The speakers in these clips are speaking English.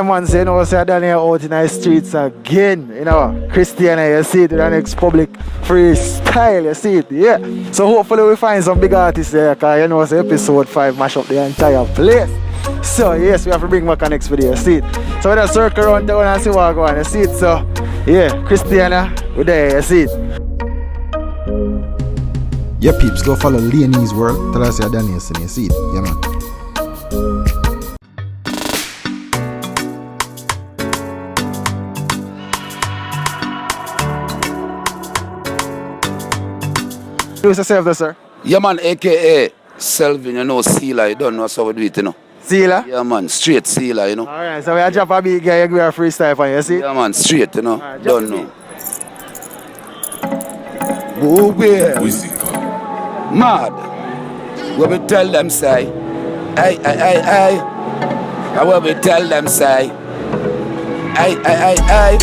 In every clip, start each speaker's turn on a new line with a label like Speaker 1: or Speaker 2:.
Speaker 1: Man, say, you know, say down here out in the streets again, you know, Christiana, you see it, with the next public freestyle, you see it, yeah. So hopefully we find some big artists there, because you know, it's episode 5 mash up the entire place. So yes, we have to bring back our next video, you see it. So we just circle around down and see what going on, you see it. So yeah, Christiana, we're there, you see it.
Speaker 2: Yeah, peeps, go follow Leonie's world. Tell us you're done, you see it, yeah man.
Speaker 1: Introduce yourself there, sir.
Speaker 3: Yeah man, aka Selvin, you know, Sealer, you don't know how we do it, you know.
Speaker 1: Sealer?
Speaker 3: Yeah man, straight Sealer, you know.
Speaker 1: Alright, so we are drop a big guy, we are freestyle for you, see?
Speaker 3: Yeah man, straight, you know.
Speaker 1: Right,
Speaker 3: don't know. Whoa, where? Mad. What we tell them say, hey. And what we tell them say, hey.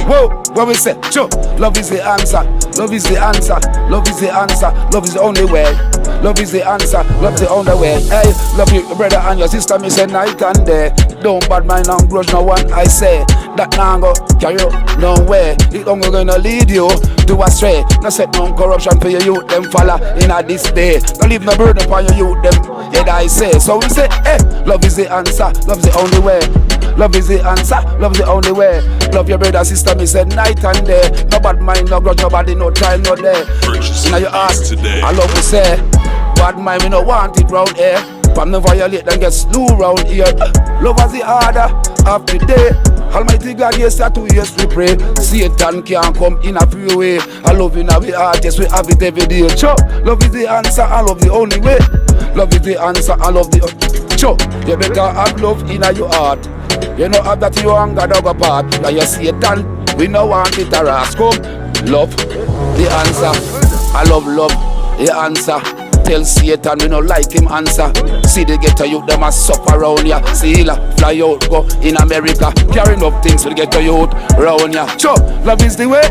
Speaker 3: Whoa, what we say? Sure. Love is the answer. Love is the answer. Love is the answer. Love is the only way. Love is the answer. Love is the only way. Hey, love you, your brother and your sister. Me say night and day. Don't bad mind and grudge no one. I say that now go carry you no way. It only gonna lead you to astray. No set no corruption for your youth. Them follow in a this day. Don't leave no burden upon your youth. Them head I say. So we say, hey, love is the answer. Love is the only way. Love is the answer, love is the only way. Love your brother, sister, me said night and day. No bad mind, no grudge, nobody, no time, no day. Now you ask, I love to say, bad mind, we no want it round here. From the violate, then get slew round here. Love is the order of the day. Almighty God, yes, that 2 years we pray. Satan can't come in a free way. I love in our heart, yes, we have it every day. Sure, love is the answer, I love the only way. Love is the answer, I love the sure, you better have love in your heart. You know have that you anger dog apart. Now you Satan, we no want it a rascal. Love, the answer. I love, the answer. Tell Satan we no like him answer. See the ghetto youth, them a suffer around ya. Sealer, fly out, go in America. Carrying up things for the ghetto youth round ya. Sure, love is the way.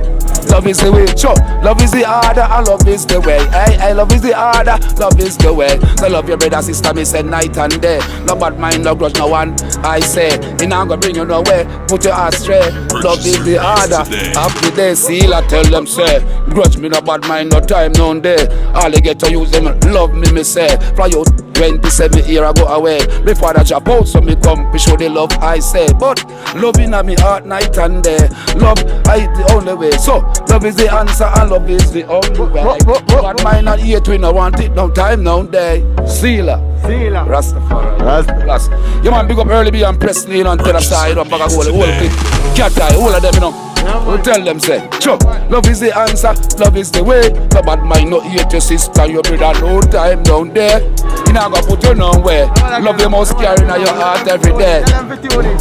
Speaker 3: Love is the way, sure. Love is the order, and love is the way. Hey, love is the order, love is the way. So love your brother, sister, me say night and day. No bad mind, no grudge, no one. I say, he not gonna bring you nowhere. Put your heart straight. Love is the order. After day, Sealer, tell them say, grudge me no bad mind, no time, no day. All they get to use them, love me say. Fly out 27 years ago away. Before that drop out, so me come, be show the love I say. But love in me heart night and day. Love, I the only way. So love is the answer and love is the only way. Bad mind not hate, we no want it, no time, no day. Sealer. Rastafari. Rasta. You man big up early be and Presley and tell us side up back a whole clip. Cat eye, all of them, you know. We'll tell them say, sure, love is the answer, love is the way. No bad mind, no hate your sister, your brother, no time down there. You not gonna put you nowhere. Love you must carry in your heart every day.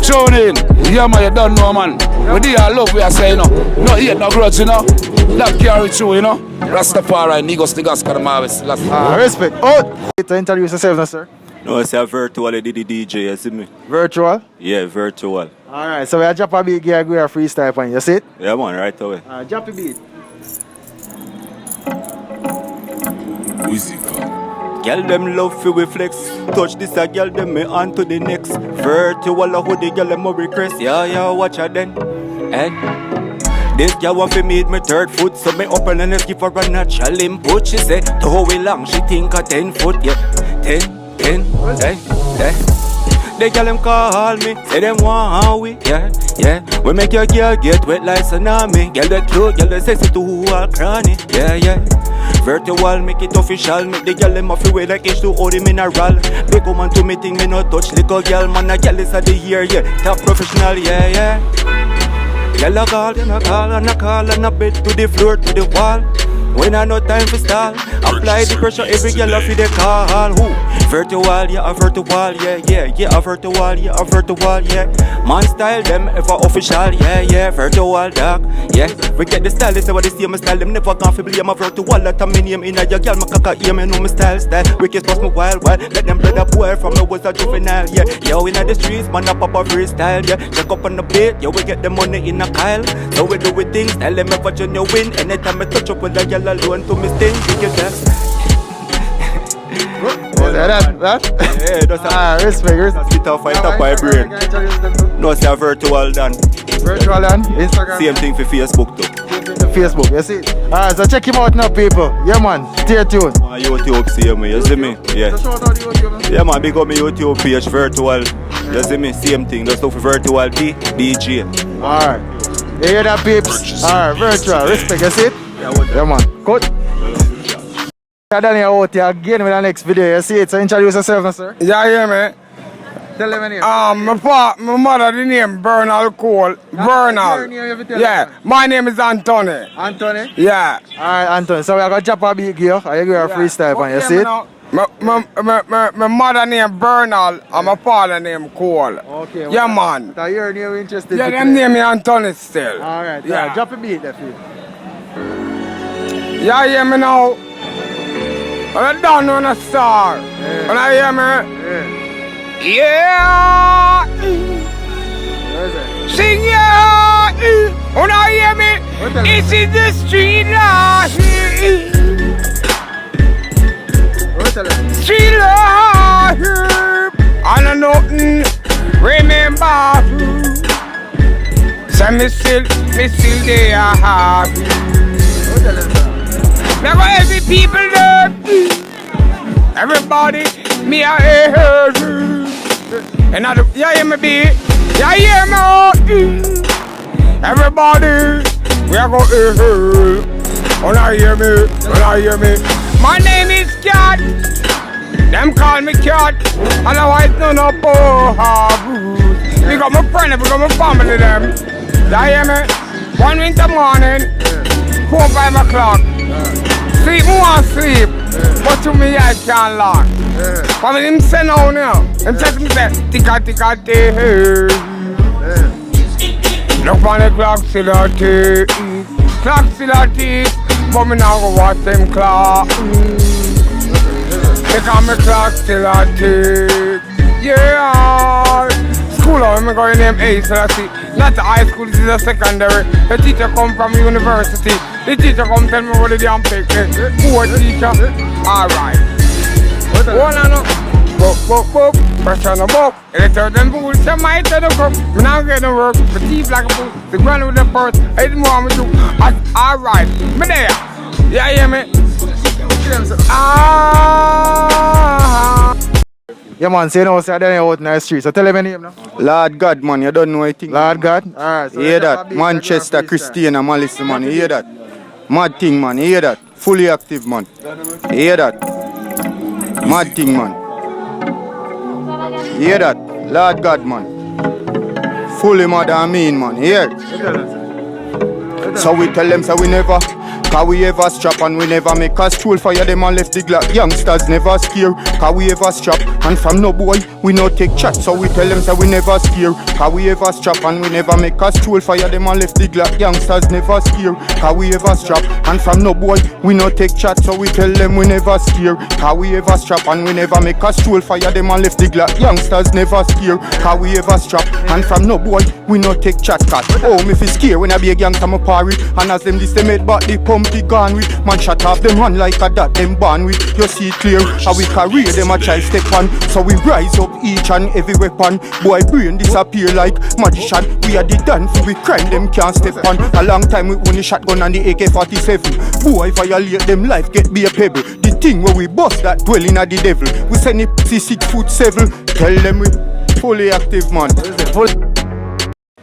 Speaker 3: Tune in, yeah man, you don't know man. We do our love we are saying, no hate, no grudge, you know. Love carry through, you know. Rastafari, niggas, Karamarvis.
Speaker 1: Respect. Oh, to introduce yourself now, sir.
Speaker 4: No, I say virtual did the DJ, you see me?
Speaker 1: Virtual?
Speaker 4: Yeah, virtual.
Speaker 1: Alright, so we are drop a big gear, we are freestyle for you, see it?
Speaker 4: Yeah man, right away.
Speaker 1: Drop a beat.
Speaker 4: Girl them love fi we flex. Touch this a girl them me on to the next. Virtual a hoodie girl them a request. Yeah, watch her then. This girl want fi meet me third foot. So me open and give her a natural input. She say, to how we long, she think a 10 foot. Yeah, 10. They girl them call me, say them want we, yeah. We make your girl get wet like tsunami. Girl that cute, girl that sexy to all cranny, yeah. Virtual, make it official. Make the girl them off the way like H2O the mineral. Big woman to me think me no touch. Little girl, man, a girl is at the year, yeah. Top professional, yeah. Girl a call, and a call, and a bed to the floor, to the wall. When I no time for stall, apply the pressure, every girl off the call. Who? Virtual, yeah, a virtual, yeah, a virtual, yeah. Man style them ever official, yeah, virtual dog, yeah. We get the style, they say what they see my style, them never gone for blame a virtual. That a me name in a your girl, my caca ear, me know my style. We can pass me wild, let them brother boy from the was a juvenile, yeah. Yo, in the streets, man, up a freestyle, yeah. Check up on the beat, yo, we get the money in a Kyle. So we do with things, tell them ever you win. Anytime I touch up with the girl alone to me sting, we get that.
Speaker 1: That?
Speaker 4: Yeah, that's a
Speaker 1: Respect.
Speaker 4: bit of fight up my brain. No, say a virtual done.
Speaker 1: Virtual and Instagram.
Speaker 4: Same thing for Facebook too.
Speaker 1: Facebook, you see? Alright, so check him out now, people. Yeah, man. Stay tuned.
Speaker 4: My YouTube, see me, you see me? Yeah. Yeah, man, big up my YouTube page, virtual. You see me? Same thing, just look for virtual DJ.
Speaker 1: Alright. You hear that, peeps? Alright, virtual. Respect, you see it? Yeah, man. Good. Daniel out here again with the next video, you see it? So introduce yourself now, sir.
Speaker 5: Yeah, yeah, man.
Speaker 1: Tell them any.
Speaker 5: My mother, the name Bernal Cole. Bernal. Yeah, my name is Anthony.
Speaker 1: Anthony?
Speaker 5: Yeah.
Speaker 1: Alright, Anthony. So we are going to drop a big gear. I give you a freestyle pan, you see it?
Speaker 5: My mother name Bernal and my father name Cole.
Speaker 1: Okay.
Speaker 5: Yeah, man.
Speaker 1: So you're new interested.
Speaker 5: Yeah, them name me Anthony still.
Speaker 1: Alright,
Speaker 5: Yeah.
Speaker 1: drop a beat there for you.
Speaker 5: Yeah, hear me now. When I down on a star. When I hear me. Yeah.
Speaker 1: Where is it?
Speaker 5: Sing yeah. When I hear me. It's in the street life. Street life. I know nothing. Remember. So me still there happy. Now go every people there. Everybody, me I hear. And I do, yeah, hear me be. Yeah, hear me. Everybody, we are go hear. When I hear me. My name is Cat. Them call me Cat. Otherwise, no boo. We got my friend, we got my family them. Yeah, hear me. One winter morning, 4 5 o'clock. Sleep, who want sleep? But to me, I can't lock. But when him say no now, him say to me, ticka ticka tick. Look on the clock, still a tick. Clock still a tick, but me now go watch them clock. Because my clock still a tick. Yeah. School out, I'm going name A, so that's it. Not the high school, this is a secondary. The teacher come from university. The teacher come tell me what the damn pick. Poor teacher. Alright. One on up. Boop. Press on the book. And they tell them fools, they might tell them cook. Me now get to work. The teeth like a fool. The ground with the purse. I didn't want me to. Alright. Me there. Yeah, hear me?
Speaker 1: Yeah, man, say no, say I don't know out in the street. So tell them your name now.
Speaker 4: Lord God, man, you don't know anything.
Speaker 1: Lord God. Alright. So
Speaker 4: You hear that? Manchester, Christiana, Malice, man. You hear that? Mad thing, man. You hear that? Fully active, man. You hear that? Mad thing, man. You hear that? Lord God, man. Fully mad and mean, man. You hear? So we tell them, so we never. Cause we ever strap and we never make a stool fire them and left the glock. Youngsters never scare. Cause we ever strap and from no boy we no take chat. So we tell them so we never scare. Cause we ever strap and we never make a stool fire them and left the glock. Youngsters never scare. Cause we ever strap and from no boy we no take chat. So we tell them we never scare. Cause we ever strap and we never make a stool fire them and left the glock. Youngsters never scare. Cause we ever strap and from no boy we no take chat. Cause oh me fi scare when I be a gangster me parry. And as them this they made back the pump be gone with. Man shut off them run like a dot them born with. You see it clear how we career them a child step on. So we rise up each and every weapon. Boy brain disappear like magician. We are the done for we crime them can't step on. A long time we own the shotgun and the AK-47. Boy violate them life get be a pebble. The thing where we bust that dwelling at the devil. We send it 6'7". Tell them we fully active man.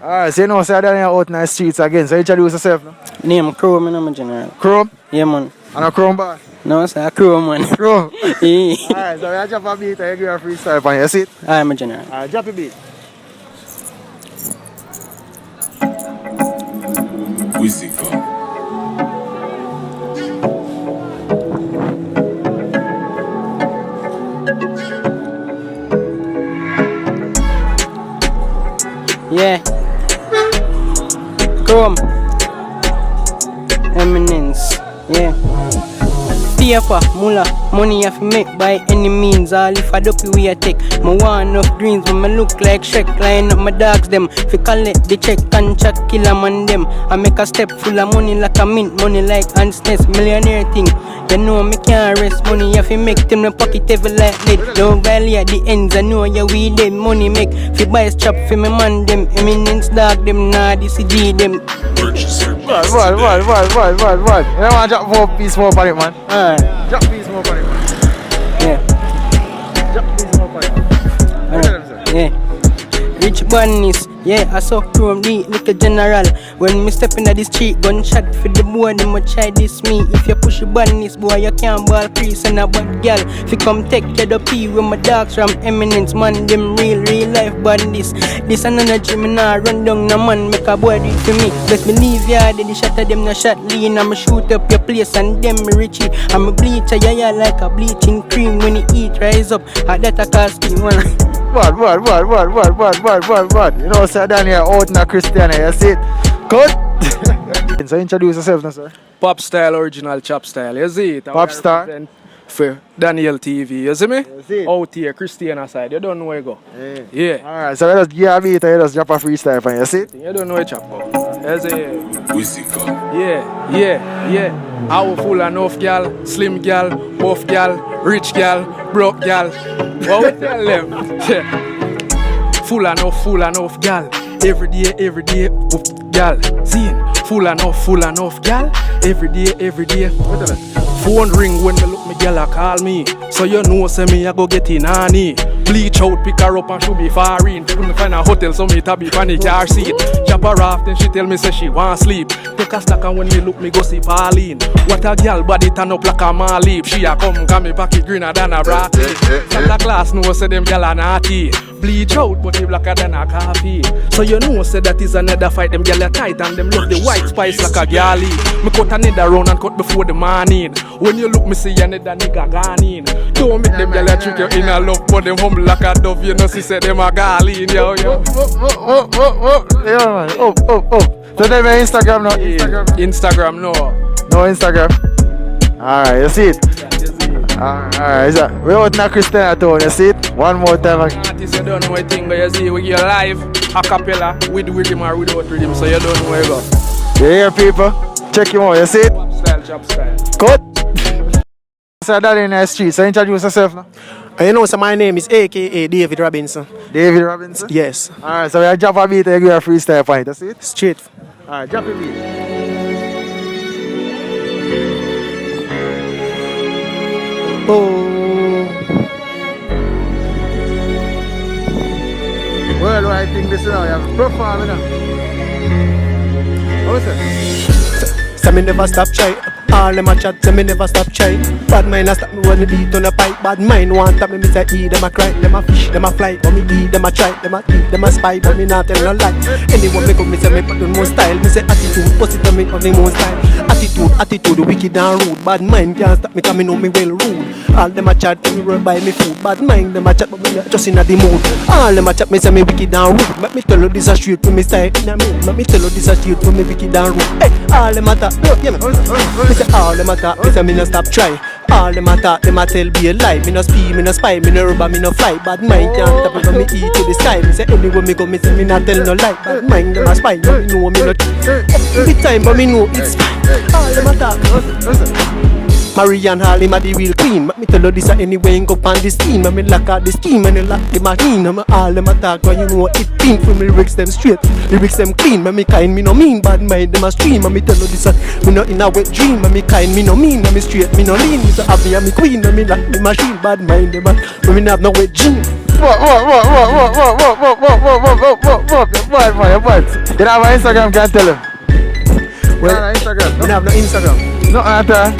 Speaker 1: Alright, so you know, say I don't know out in the streets again. So introduce yourself now.
Speaker 6: Name Chrome, man, I'm a general.
Speaker 1: Chrome?
Speaker 6: Yeah, man.
Speaker 1: And a Chrome bar?
Speaker 6: No, sir, Chrome, man.
Speaker 1: Chrome?
Speaker 6: Yeah.
Speaker 1: Alright, so we drop a beat and you give a freestyle pan. You see it?
Speaker 6: I'm a general.
Speaker 1: Alright, drop a beat.
Speaker 6: Yeah. Chrome. Eminence. Yeah. paper, mula, money I fi make by any means. All if I dopey we a take. Me want enough greens when me look like Shrek. Line up my dogs them. Fi collect the check and chat killer man them. I make a step full of money like a mint. Money like Ansness, millionaire thing. You know me can't rest. Money I fi make them no pocket ever like lead. Don't value at the ends. I know ya we them. Money make fi buy strap fi me man them. Eminence dog them. Nah DCG them.
Speaker 1: What? You don't want to drop 4 piece more on it, man.
Speaker 6: Alright.
Speaker 1: Drop piece more on it, man.
Speaker 6: Yeah.
Speaker 1: Drop piece more on it.
Speaker 6: Alright. Yeah. Rich badness, yeah, I saw chrome the little general. When me step into the street, gunshot for the boy, them a try this me. If you push your badness, boy, you can't ball crease and a bad girl. If you come take your the P with my dogs from Eminence, man, them real life badness. This an energy, me nah run down no man, make a boy do it for me. Let me leave ya, the shot of them no shot lean. I'ma shoot up your place and them me richie. I'ma bleach a yeah like a bleaching cream. When you eat, rise up, that a cause skin one.
Speaker 1: What? You know, sir, down here out in a Christiana, you see it? Good? So introduce yourself now, sir.
Speaker 7: Pop style, original chop style, you see it?
Speaker 1: Pop star?
Speaker 7: For danailativ, you see me?
Speaker 1: You see it?
Speaker 7: Out here, Christiana side, you don't know where you go. Yeah.
Speaker 1: Alright, so we just give a beat and you just drop a freestyle for you, see it?
Speaker 7: You don't know where chop go. You see it? Yeah. How full enough gal, slim gal, buff gal, rich gal, broke gal. What we tell them? Yeah. Full enough gal. Every day, with gal. Zine. Full enough gal. Every day. What the phone ring when me look me gal a call me. So you know say me I go get in honey. Bleach out, pick her up and she be far in. Couldn't find a hotel so me tabby pan the car seat. Chop her off then she tell me say she want sleep. Take a snack and when me look me go see Pauline. What a gal body turn up like a Malib. She a come got me pocket greener than a bratty. Santa Claus know say them gal a naughty. Bleach out but he blacker than a coffee. So you know say that is another fight. Them gal a tight and them love the white spice like a galley. Me cut another round and cut before the morning. When you look me see another nigga gone in. Don't make them gal a trick you in a love but them humble like a dove. You know she said them a garlin, yo.
Speaker 1: Yeah, man. So them your Instagram now?
Speaker 7: Instagram no.
Speaker 1: No Instagram? Alright, you see it? Alright, so we out in a Christiana town, you see it? One more time.
Speaker 7: Artists, you don't know a thing, but you see we get live, a cappella, with rhythm or without rhythm, so you don't know where you go.
Speaker 1: You hear people? Check him out, you see it?
Speaker 7: Chop style.
Speaker 1: Cut! So that in the street, so introduce yourself now.
Speaker 8: You know, so my name is AKA David Robinson.
Speaker 1: David Robinson?
Speaker 8: Yes.
Speaker 1: Alright, so we drop a beat and you give a freestyle point, you see it?
Speaker 8: Straight.
Speaker 1: Alright, drop a beat. Worldwide thing this now, you have perform now. What was it?
Speaker 8: So me never stop try. All them a chat, so me never stop try. Bad mind a stop me when me beat on a pipe. Bad mind want stop me say eat them a cry. Them a fish, them a fly, but me eat them a try. Them a eat, them a spy, but me not tell no lie. Anyone me come me say me put on more style. Me say attitude, positive me of the more style. Attitude, wicked and rude. Bad mind can't stop me 'cause me know me well rude. All them a chat, me roll by me food. Bad mind them a chat, but me just inna the mood. All them a chat, me say me wicked and rude. Let me tell you this a straight for me style inna me. Let me tell you this a straight for me wicked and rude. Hey, all them a talk, yeah me. Me say all them a talk, me say me no stop try. All them a talk, them a tell be a lie. Me no speed, me no spy, me no rubber, me no fly. Bad mind can't stop me from me eat to the sky. Me say anywhere me go, me say me not tell no lie. Bad mind them a spy, me know me no. Every time, but me know it's fine. All them a talk. Marianne Hall, him a the real queen. But me tell you this a anyway, ain't go pan this team. I me lock out the scheme and they lock the machine. I'm all them attack, but you know it pink. For me lyrics them straight, lyrics them clean. Me kind, me no mean. Bad mind them a stream. I me tell you this a, me no in a wet dream. Me kind, me no mean. Me straight, me no lean. Me so happy, I'm me queen. Me lock the machine. Bad mind them a, me no have no wet dream.
Speaker 1: What? You don't have an Instagram, can't tell him.
Speaker 8: Well,
Speaker 1: Instagram.
Speaker 8: we have no Instagram.
Speaker 1: No answer.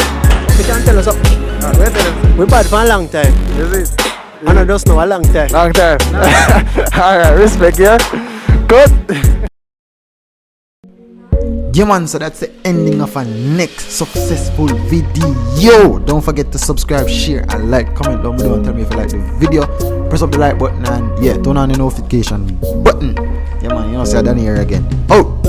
Speaker 8: We can't tell us something. We bad for a long time.
Speaker 1: Is it?
Speaker 8: I know just know a long time.
Speaker 1: Long time. Alright, respect, yeah? Good.
Speaker 2: Yeah man, so that's the ending of our next successful video. Don't forget to subscribe, share and like, comment down below and tell me if you like the video. Press up the like button and yeah, turn on the notification button. Yeah man, you know, see you down here again. Oh!